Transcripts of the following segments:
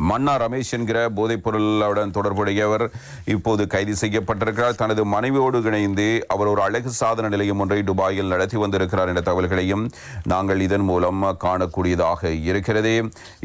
மன்னா ரமேஷ் என்கிற போதைப் பொருளுடன் தொடர்புடையவர் இப்போது கைது செய்யப்பட்டிருக்கிறார். தனது மனைவியோடு இணைந்து அவர் ஒரு அழகு சாதன நிலையம் ஒன்றை துபாயில் நடத்தி வந்திருக்கிறார் என்ற தகவல்களையும் நாங்கள் இதன் மூலம் காணக்கூடியதாக இருக்கிறது.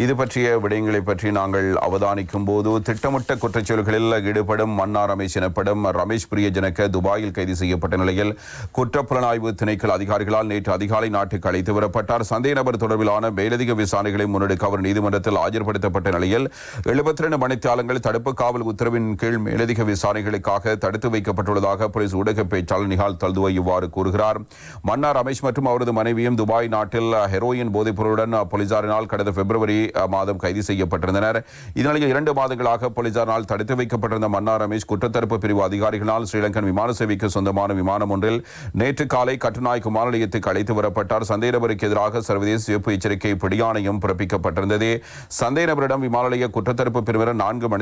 இது பற்றிய விடயங்களை பற்றி நாங்கள் அவதானிக்கும் போது திட்டமிட்ட குற்றச்செயல்களில் ஈடுபடும் மன்னா ரமேஷ் எனப்படும் ரமேஷ் பிரியஜனக துபாயில் கைது செய்யப்பட்ட நிலையில் குற்றப்புலனாய்வு திணைக்கள அதிகாரிகளால் நேற்று அதிகாலை நாட்டுக்கு அழைத்து வரப்பட்டார். சந்தேக நபர் தொடர்பிலான மேலதிக விசாரணைகளை முன்னெடுக்க அவர் நீதிமன்றத்தில் ஆஜர்படுத்தப்பட்ட நிலையில் 72 மணித்தியாலங்கள் தடுப்பு காவல் உத்தரவின் கீழ் மேலதிக விசாரணைகளுக்காக தடுத்து வைக்கப்பட்டுள்ளதாக போலீஸ் ஊடக பேச்சாளர் நிஹால் தல்துவை இவ்வாறு கூறுகிறார். மன்னா ரமேஷ் மற்றும் அவரது மனைவியும் துபாய் நாட்டில் ஹெரோயின் போதைப் பொருளுடன் போலீசாரினால் கடந்த பிப்ரவரி மாதம் கைது செய்யப்பட்டிருந்தனர். இதனிடையே 2 மாதங்களாக போலீசாரினால் தடுத்து வைக்கப்பட்டிருந்த மன்னா ரமேஷ் குற்றத்தடுப்பு பிரிவு அதிகாரிகளால் ஸ்ரீலங்கன் விமான சேவைக்கு சொந்தமான விமானம் ஒன்றில் நேற்று காலை கட்டுநாயக் விமான நிலையத்துக்கு அழைத்து வரப்பட்டார். சந்தேக நபருக்கு எதிராக சர்வதேச சிவப்பு எச்சரிக்கை பிடியாணையம் பிறப்பிக்கப்பட்டிருந்தது. சந்தேக நபரிடம் விமான நிலைய குற்றத்தடுப்பு பிரிவினர் 4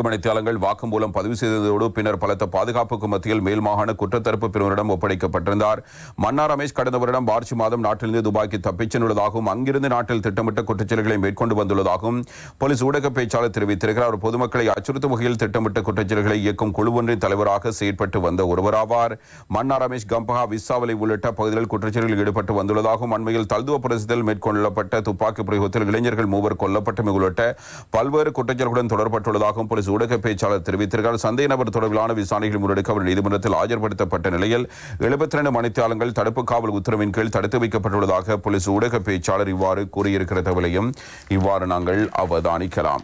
மணித்தியாலங்கள் வாக்குமூலம் பதிவு செய்ததோடு பின்னர் பலத்த பாதுகாப்புக்கு மத்தியில் மேல் மாகாண குற்றத்தடுப்பு பிரிவினரிடம் ஒப்படைக்கப்பட்டிருந்தார். மன்னா ரமேஷ் கடந்த வருடம் மார்ச் மாதம் நாட்டிலிருந்து துபாய்க்கு தப்பிச் சென்றுள்ளதாகவும் அங்கிருந்து நாட்டில் திட்டமிட்ட குற்றச்செயல்களை மேற்கொண்டு வந்துள்ளதாகவும் போலீஸ் ஊடக பேச்சாளர் தெரிவித்திருக்கிறார். பொதுமக்களை அச்சுறுத்தும் வகையில் திட்டமிட்ட குற்றச்செயல்களை இயக்கும் குழு ஒன்றின் தலைவராக செயற்பட்டு வந்த ஒருவராவார். மன்னா ரமேஷ் கம்பஹா விசாவலை உள்ளிட்ட பகுதிகளில் குற்றச்செயல்களில் ஈடுபட்டு வந்துள்ளதாகவும் அண்மையில் தல்துவ பிரதேசத்தில் மேற்கொள்ளப்பட்ட துப்பாக்கி பிரயோகத்தில் இளைஞர்கள் 3 கொல்லப்பட்டமை உள்ளிட்ட பல்வேறு குற்றச்செயல்களுடன் தொடர்பட்டுள்ளதாக போலீஸ் ஊடக பேச்சாளர் தெரிவித்திருக்கிறார். சந்தேக நபர் தொடர்பிலான விசாரணைகள் முன்னெடுக்க அவர் நீதிமன்றத்தில் ஆஜர்படுத்தப்பட்ட நிலையில் 72 மணித்தியாலங்கள் தடுப்பு காவல் உத்தரவின் கீழ் தடுத்து வைக்கப்பட்டுள்ளதாக போலீஸ் ஊடக பேச்சாளர் இவ்வாறு கூறியிருக்கிற தகவலையும் இவ்வாறு நாங்கள் அவதானிக்கலாம்.